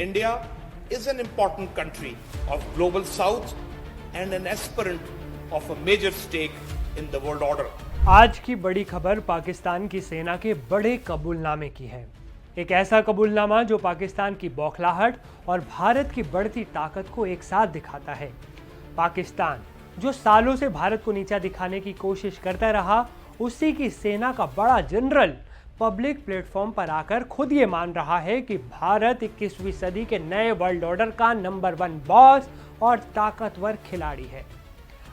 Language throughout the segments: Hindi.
India is an important country of global south and an aspirant of a major stake in the world order. आज की बड़ी खबर पाकिस्तान की सेना के बड़े कबूलनामे की है। एक ऐसा कबूलनामा जो पाकिस्तान की बौखलाहट और भारत की बढ़ती ताकत को एक साथ दिखाता है। पाकिस्तान जो सालों से भारत को नीचा दिखाने की कोशिश करता रहा, उसी की सेना का बड़ा जनरल पब्लिक प्लेटफॉर्म पर आकर खुद ये मान रहा है कि भारत 21वीं सदी के नए वर्ल्ड ऑर्डर का नंबर 1 बॉस और ताकतवर खिलाड़ी है।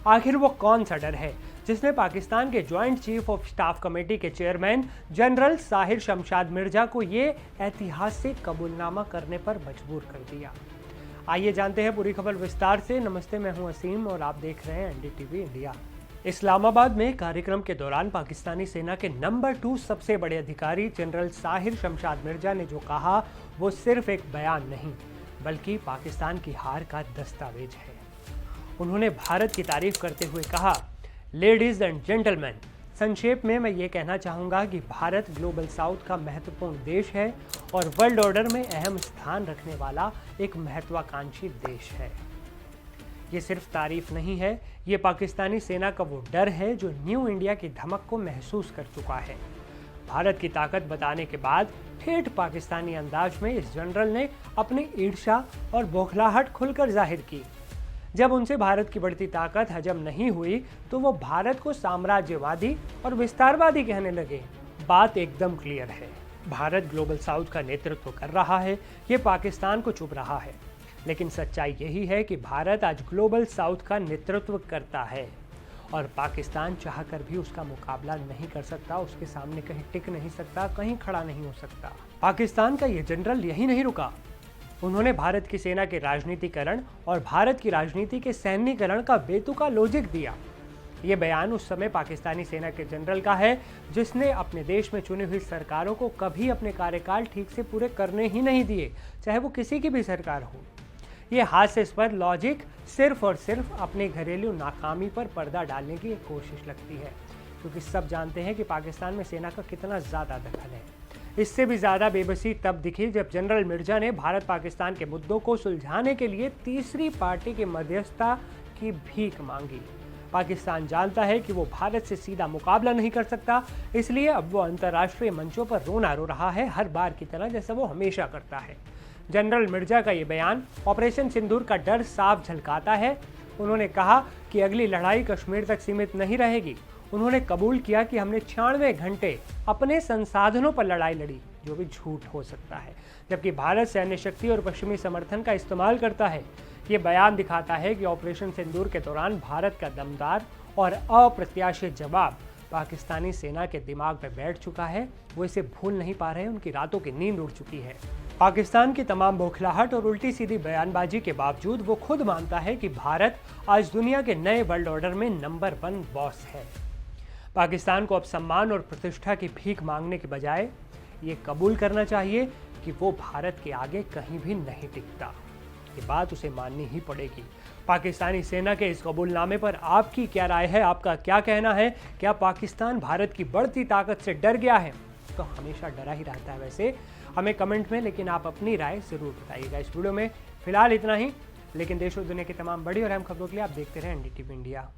आखिर वो कौन सा डर है जिसने पाकिस्तान के joint chief of staff committee के चेयरमैन जनरल साहिर शमशाद मिर्जा को ये ऐतिहासिक कबूलनामा करने पर मजबूर कर दिया? आइए जानते हैं पूरी खबर विस्तार से। नमस्ते, मैं हूं असीम और आप देख रहे हैं एनडीटीवी इंडिया। इस्लामाबाद में कार्यक्रम के दौरान पाकिस्तानी सेना के नंबर 2 सबसे बड़े अधिकारी जनरल साहिर शमशाद मिर्जा ने जो कहा, वो सिर्फ एक बयान नहीं बल्कि पाकिस्तान की हार का दस्तावेज है। उन्होंने भारत की तारीफ करते हुए कहा, लेडीज एंड जेंटलमैन, संक्षेप में मैं ये कहना चाहूँगा कि भारत ग्लोबल साउथ का महत्वपूर्ण देश है और वर्ल्ड ऑर्डर में अहम स्थान रखने वाला एक महत्वाकांक्षी देश है। ये सिर्फ तारीफ नहीं है, ये पाकिस्तानी सेना का वो डर है जो न्यू इंडिया की धमक को महसूस कर चुका है। भारत की ताकत बताने के बाद ठेठ पाकिस्तानी अंदाज में इस जनरल ने अपनी ईर्ष्या और बौखलाहट खुलकर जाहिर की। जब उनसे भारत की बढ़ती ताकत हजम नहीं हुई तो वो भारत को साम्राज्यवादी और विस्तारवादी कहने लगे। बात एकदम क्लियर है, भारत ग्लोबल साउथ का नेतृत्व कर रहा है, ये पाकिस्तान को चुभ रहा है। लेकिन सच्चाई यही है कि भारत आज ग्लोबल साउथ का नेतृत्व करता है और पाकिस्तान चाहकर भी उसका मुकाबला नहीं कर सकता, उसके सामने कहीं टिक नहीं सकता, कहीं खड़ा नहीं हो सकता। पाकिस्तान का ये जनरल यही नहीं रुका, उन्होंने भारत की सेना के राजनीतिकरण और भारत की राजनीति के सैन्यकरण का बेतुका लॉजिक दिया। ये बयान उस समय पाकिस्तानी सेना के जनरल का है जिसने अपने देश में चुनी हुई सरकारों को कभी अपने कार्यकाल ठीक से पूरे करने ही नहीं दिए, चाहे वो किसी की भी सरकार हो। ये हास्यास्पद लॉजिक सिर्फ और सिर्फ अपने घरेलू नाकामी पर पर्दा डालने की एक कोशिश लगती है, क्योंकि सब जानते हैं कि पाकिस्तान में सेना का कितना ज़्यादा दखल है। इससे भी ज़्यादा बेबसी तब दिखी जब जनरल मिर्जा ने भारत पाकिस्तान के मुद्दों को सुलझाने के लिए तीसरी पार्टी की मध्यस्थता की भीख मांगी। पाकिस्तान जानता है कि वो भारत से सीधा मुकाबला नहीं कर सकता, इसलिए अब वो अंतर्राष्ट्रीय मंचों पर रोना रो रहा है, हर बार की तरह जैसा वो हमेशा करता है। जनरल मिर्जा का ये बयान ऑपरेशन सिंदूर का डर साफ झलकाता है। उन्होंने कहा कि अगली लड़ाई कश्मीर तक सीमित नहीं रहेगी। उन्होंने कबूल किया कि हमने 96 घंटे अपने संसाधनों पर लड़ाई लड़ी, जो भी झूठ हो सकता है, जबकि भारत सैन्य शक्ति और पश्चिमी समर्थन का इस्तेमाल करता है। ये बयान दिखाता है कि ऑपरेशन सिंदूर के दौरान भारत का दमदार और अप्रत्याशित जवाब पाकिस्तानी सेना के दिमाग में बैठ चुका है। वो इसे भूल नहीं पा रहे, उनकी रातों की नींद उड़ चुकी है। पाकिस्तान की तमाम बौखलाहट और उल्टी सीधी बयानबाजी के बावजूद वो खुद मानता है कि भारत आज दुनिया के नए वर्ल्ड ऑर्डर में नंबर 1 बॉस है। पाकिस्तान को अब सम्मान और प्रतिष्ठा की भीख मांगने के बजाय ये कबूल करना चाहिए कि वो भारत के आगे कहीं भी नहीं टिकता। ये बात उसे माननी ही पड़ेगी। पाकिस्तानी सेना के इस कबूलनामे पर आपकी क्या राय है? आपका क्या कहना है? क्या पाकिस्तान भारत की बढ़ती ताकत से डर गया है? तो हमेशा डरा ही रहता है वैसे, हमें कमेंट में लेकिन आप अपनी राय जरूर बताइएगा। इस वीडियो में फिलहाल इतना ही, लेकिन देश और दुनिया की तमाम बड़ी और अहम खबरों के लिए आप देखते रहें एनडीटीवी इंडिया।